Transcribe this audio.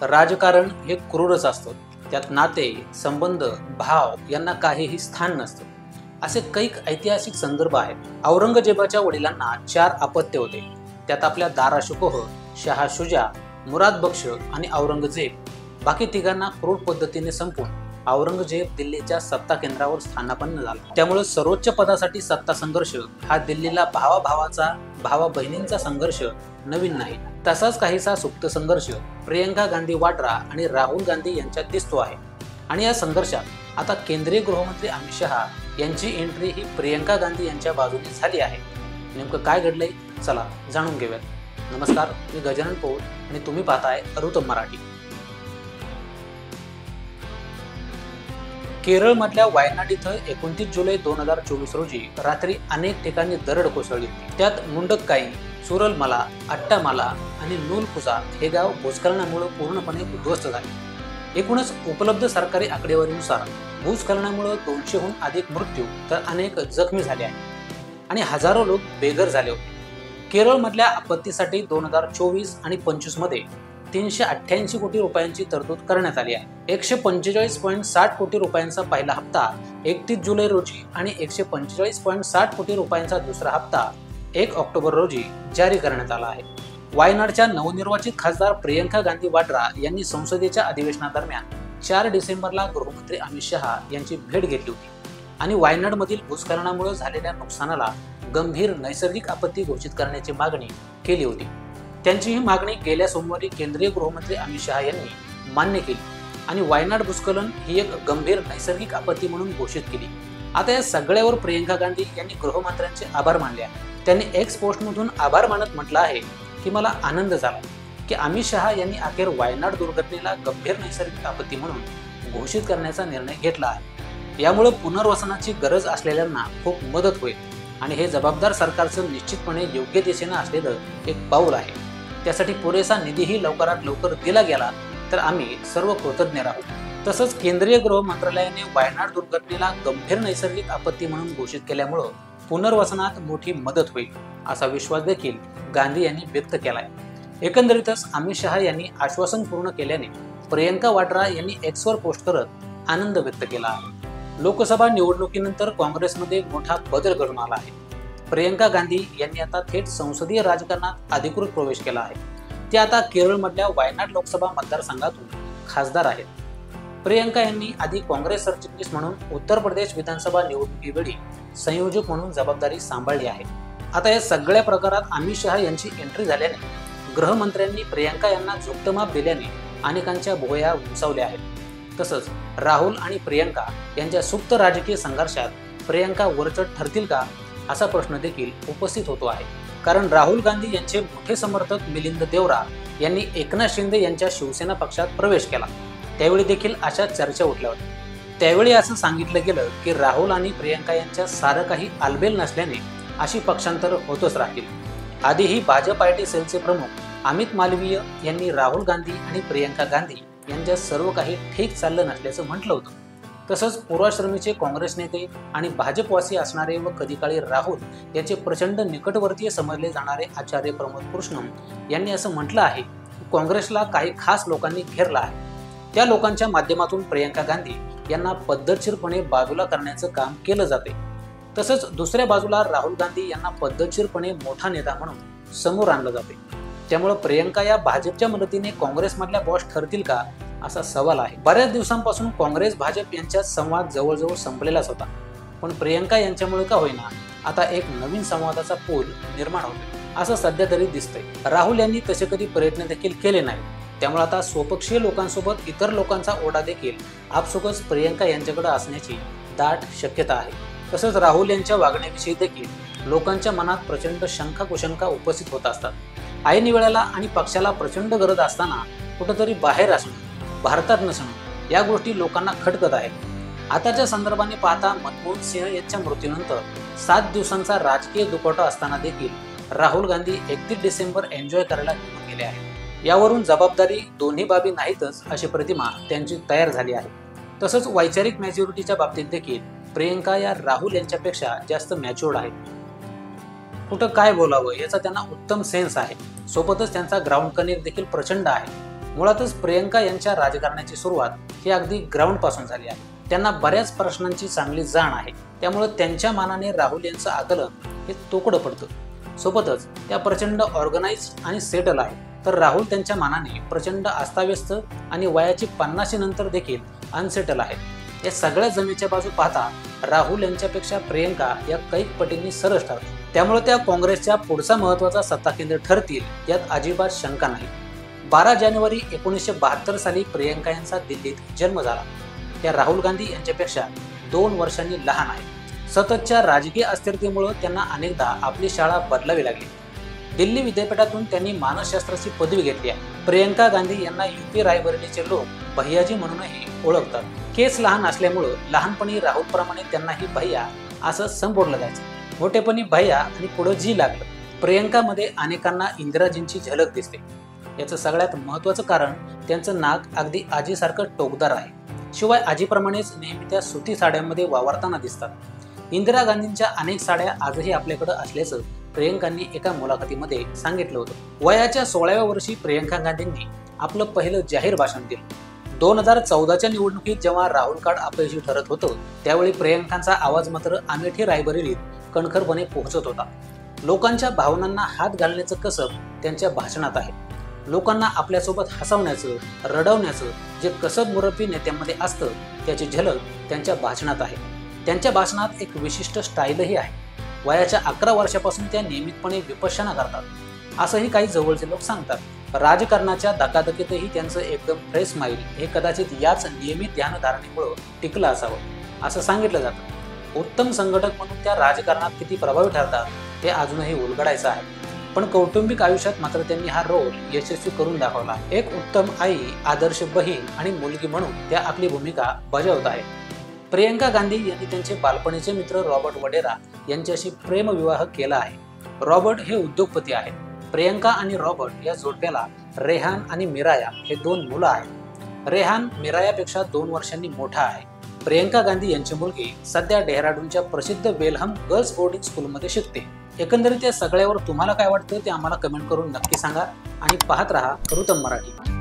राजकारण हे क्रूरच असतं. त्यात नाते, संबंध, भाव यांना काहीही स्थान नसतं. असे कैक ऐतिहासिक संदर्भ आहेत. औरंगजेबाच्या वडिलांना 4 अपत्य होते. त्यात आपल्या दारा शुकोह, शहा शुजा, मुराद बक्ष आणि औरंगजेब, बाकी तिघांना क्रूर पद्धतीने संपून औरंगजेब दिल्लीच्या सत्ता केंद्रावर स्थानापन्न झाला. त्यामुळे सर्वोच्च पदासाठी सत्ता संघर्ष हा दिल्लीला भावा-भावाचा, भावा-बहिणींचा संघर्ष नवीन नाही. तसाच काहीसा सुप्त संघर्ष प्रियंका गांधी वाड्रा आणि राहुल गांधी यांच्यात दिसतो आहे. आणि या संघर्षात आता केंद्रीय गृहमंत्री अमित शहा यांची एंट्री ही प्रियंका गांधी यांच्या बाजूने झाली आहे. नेमकं काय घडलंय, चला जाणून घेऊयात. नमस्कार, मी गजानन पौळ आणि तुम्ही पाहताय अरुतम मराठी. केरळमधल्या वायनाड इथं 29 जुलै 2024 रोजी रात्री अनेक ठिकाणी दरड कोसळली. त्यात मुंडक्काई, सुरलमला, अट्टामाला आणि नूलकुजा हे गाव भूस्खलनामुळे पूर्णपणे उद्ध्वस्त झाले. एकूणच उपलब्ध सरकारी आकडेवारीनुसार भूस्खलनामुळे 200हून अधिक मृत्यू तर अनेक जखमी झाले आहेत आणि हजारो लोक बेघर झाले होते. केरळमधल्या आपत्तीसाठी 2024 आणि 25 मध्ये 388 कोटी रुपयांची तरतूद करण्यात आली आहे. 145.60 कोटी रुपयांचा पहिला हप्ता 31 जुलै रोजी आणि 145.60 कोटी रुपयांचा दुसरा हप्ता 1 ऑक्टोबर रोजी जारी करण्यात आला आहे. वायनाडच्या नवनिर्वाचित खासदार प्रियंका गांधी वाड्रा यांनी संसदेच्या अधिवेशनादरम्यान 4 डिसेंबरला गृहमंत्री अमित शहा यांची भेट घेतली होती आणि वायनाडमधील भूस्खलनामुळे झालेल्या नुकसानाला गंभीर नैसर्गिक आपत्ती घोषित करण्याची मागणी केली होती. त्यांची ही मागणी गेल्या सोमवारी केंद्रीय गृहमंत्री अमित शहा यांनी मान्य केली आणि वायनाड भूस्खलन ही एक गंभीर नैसर्गिक आपत्ती म्हणून घोषित केली. आता या सगळ्यावर प्रियंका गांधी यांनी गृहमंत्र्यांचे आभार मानले आहे. त्यांनी एक्स पोस्टमधून आभार मानत म्हटलं आहे की मला आनंद झाला की अमित शहा यांनी अखेर वायनाड दुर्घटनेला गंभीर नैसर्गिक आपत्ती म्हणून घोषित करण्याचा निर्णय घेतला आहे. यामुळे पुनर्वसनाची गरज असलेल्यांना खूप मदत होईल आणि हे जबाबदार सरकारचं निश्चितपणे योग्य दिशेनं असलेलं एक पाऊल आहे. त्यासाठी पुरेसा निधीही लवकरात लवकर दिला गेला तर आम्ही सर्व कृतज्ञ राहू. तसंच केंद्रीय गृह मंत्रालयाने वायनाड दुर्घटनेला गंभीर नैसर्गिक आपत्ती म्हणून घोषित केल्यामुळं पुनर्वसनात मोठी मदत होईल असा विश्वास देखील गांधी यांनी व्यक्त केलाय. एकंदरीतच अमित शहा यांनी आश्वासन पूर्ण केल्याने प्रियंका वाड्रा यांनी एक्सवर पोस्ट करत आनंद व्यक्त केला आहे. लोकसभा निवडणुकीनंतर काँग्रेसमध्ये मोठा बदल घडून आला आहे. प्रियंका गांधी यांनी आता थेट संसदीय राजकारणात अधिकृत प्रवेश केला आहे. ते आता केरळमधल्या वायनाड लोकसभा मतदारसंघातून खासदार आहेत. प्रियंका यांनी आधी काँग्रेस सरचिटणीस म्हणून उत्तर प्रदेश विधानसभा निवडणुकीवेळी संयोजक म्हणून जबाबदारी सांभाळली आहे. आता या सगळ्या प्रकारात अमित शहा यांची एंट्री झाल्याने गृहमंत्र्यांनी प्रियंका यांना झुकतं माप दिल्याने अनेकांच्या भुवया उंचावल्या आहेत. तसंच राहुल आणि प्रियंका यांच्या सुप्त राजकीय संघर्षात प्रियंका वरचढ ठरतील का असा प्रश्न देखील उपस्थित होतो आहे. कारण राहुल गांधी यांचे मोठे समर्थक मिलिंद देवरा यांनी एकनाथ शिंदे यांच्या शिवसेना पक्षात प्रवेश केला. त्यावेळी देखील अशा चर्चा उठल्या होत्या. त्यावेळी असं सांगितलं गेलं की राहुल आणि प्रियंका यांच्या सारं काही आलबेल नसल्याने अशी पक्षांतर होतच राहील. आधीही भाजप आयटी सेलचे प्रमुख अमित मालवीय यांनी राहुल गांधी आणि प्रियंका गांधी यांच्या सर्व काही ठीक चाललं नसल्याचं म्हटलं होतं. तसंच पूर्वाश्रमीचे काँग्रेस नेते आणि भाजपवासी असणारे व कधीकाळी राहुल याचे प्रचंड निकटवर्तीय समजले जाणारे आचार्य प्रमोद कृष्णम यांनी असं म्हटलं आहे की काँग्रेसला काही खास लोकांनी घेरला आहे. त्या लोकांच्या माध्यमातून प्रियंका गांधी यांना पद्धतशीरपणे बाजूला करण्याचं काम केलं जाते. तसंच दुसऱ्या बाजूला राहुल गांधी यांना पद्धतशीरपणे मोठा नेता म्हणून समोर आणलं जाते. त्यामुळे प्रियंका या भाजपच्या मदतीने काँग्रेसमधल्या बॉस ठरतील का असा सवाल आहे. बऱ्याच दिवसांपासून काँग्रेस भाजप यांच्यात संवाद जवळजवळ संपलेलाच होता. पण प्रियंका यांच्यामुळे का होईना आता एक नवीन संवादाचा पूल निर्माण होतो असं सध्या तरी दिसतंय. राहुल यांनी तसे कधी प्रयत्न देखील केले नाही. त्यामुळे आता स्वपक्षीय लोकांसोबत इतर लोकांचा ओढा देखील आपसुकच प्रियंका यांच्याकडे असण्याची दाट शक्यता आहे. तसंच राहुल यांच्या वागण्याविषयी देखील लोकांच्या मनात प्रचंड शंका कुशंका उपस्थित होत असतात. ऐन वेळेला आणि पक्षाला प्रचंड गरज असताना कुठंतरी बाहेर असणं, भारतात नसणं या गोष्टी लोकांना खटकत आहेत. आताच्या संदर्भाने पाहता मनमोहन सिंह यांच्या मृत्यूनंतर 7 दिवसांचा राजकीय दुखवटा असताना देखील राहुल गांधी 31 डिसेंबर एन्जॉय करायला निघून गेले आहेत. यावरून जबाबदारी दोन्ही बाबी नाहीतच अशी प्रतिमा त्यांची तयार झाली आहे. तसंच वैचारिक मॅच्युरिटीच्या बाबतीत देखील प्रियंका या राहुल यांच्यापेक्षा जास्त मॅच्युअर्ड आहेत. कुठं काय बोलावं याचा त्यांना उत्तम सेन्स आहे. सोबतच त्यांचा ग्राउंड कनेक्ट देखील प्रचंड आहे. मुळातच प्रियंका यांच्या राजकारणाची सुरुवात ही अगदी ग्राउंड पासून झाली आहे. त्यांना बऱ्याच प्रश्नांची चांगली जाण आहे, त्यामुळे त्यांच्या मानाने राहुल यांचं आकलन हे तोकडं पडतं. सोबतच त्या प्रचंड ऑर्गनाइज आणि सेटल आहे, तर राहुल त्यांच्या मानाने प्रचंड अस्ताव्यस्त आणि वयाची 50 नंतर देखील अनसेटल आहे. या सगळ्या जमेच्या बाजू पाहता राहुल यांच्यापेक्षा प्रियंका या कैक पटींनी सरस ठरतात. त्यामुळे त्या काँग्रेसच्या पुढचा महत्त्वाचा सत्ता केंद्र ठरतील यात अजिबात शंका नाही. 12 जानेवारी 1972 साली प्रियंका यांचा दिल्लीत जन्म झाला. त्या राहुल गांधी यांच्यापेक्षा 2 वर्षांनी लहान आहेत. सततच्या राजकीय अस्थिरतेमुळे त्यांना अनेकदा आपली शाळा बदलावी लागली. दिल्ली विद्यापीठातून त्यांनी मानसशास्त्राची पदवी घेतली आहे. प्रियंका गांधी यांना यूपी रायबरेलीचे लोक भैयाजी म्हणूनही ओळखतात. केस लहान असल्यामुळं लहानपणी राहुलप्रमाणे त्यांनाही भैया असं संबोधलं जायचं. मोठेपणी भैया आणि पुढे जी लागलं. प्रियंकामध्ये अनेकांना इंदिराजींची झलक दिसते. याचं सगळ्यात महत्त्वाचं कारण त्यांचं नाक अगदी आजीसारखं टोकदार आहे. शिवाय आजीप्रमाणेच नेहमी त्या सुती साड्यांमध्ये वावरताना दिसतात. इंदिरा गांधींच्या अनेक साड्या आजही आपल्याकडे असल्याचं प्रियंकांनी एका मुलाखतीमध्ये सांगितलं होतं. वयाच्या 16व्या वर्षी प्रियंका गांधींनी आपलं पहिलं जाहीर भाषण दिलं. 2014च्या निवडणुकीत जेव्हा राहुल कार्ड अपयशी ठरत होतं, त्यावेळी प्रियंकांचा आवाज मात्र अमेठी रायबरेलीत कणखरपणे पोहोचत होता. लोकांच्या भावनांना हात घालण्याचं कसब त्यांच्या भाषणात आहे. लोकांना आपल्यासोबत हसवण्याचं, रडवण्याचं जे कसब मुरब्बी नेत्यांमध्ये असतं, त्याची झलक त्यांच्या भाषणात आहे. त्यांच्या भाषणात एक विशिष्ट स्टाईलही आहे. वयाच्या 11 वर्षापासून त्या नियमितपणे विपश्यना करतात, असंही काही जवळचे लोक सांगतात. राजकारणाच्या धकाधकीतही त्यांचं एकदम फ्रेश स्माईल हे कदाचित याच नियमित ध्यानधारणेमुळे टिकलं असावं असं सांगितलं जातं. उत्तम संघटक म्हणून त्या राजकारणात किती प्रभावी ठरतात हे अजूनही उलगडायचं आहे. पण कौटुंबिक आयुष्यात मात्र त्यांनी हा रोल यशस्वी करून दाखवला. एक उत्तम आई, आदर्श बहीण आणि मुलगी म्हणून त्या आपली भूमिका बजावत आहेत. प्रियंका गांधी यांनी त्यांचे बालपणीचे मित्र रॉबर्ट वडेरा यांच्याशी प्रेमविवाह केला आहे. रॉबर्ट हे उद्योगपती आहेत. प्रियंका आणि रॉबर्ट या जोडप्याला रेहान आणि मिराया हे 2 मुलं आहेत. रेहान मिरायापेक्षा 2 वर्षांनी मोठा आहे. प्रियंका गांधी यांची मुलगी सध्या डेहराडूनच्या प्रसिद्ध वेलहम गर्ल्स बोर्डिंग स्कूलमध्ये शिकते. एकंदरीत या सगळ्यावर तुम्हाला काय वाटतं ते आम्हाला कमेंट करून नक्की सांगा आणि पाहत रहा रुतम मराठी.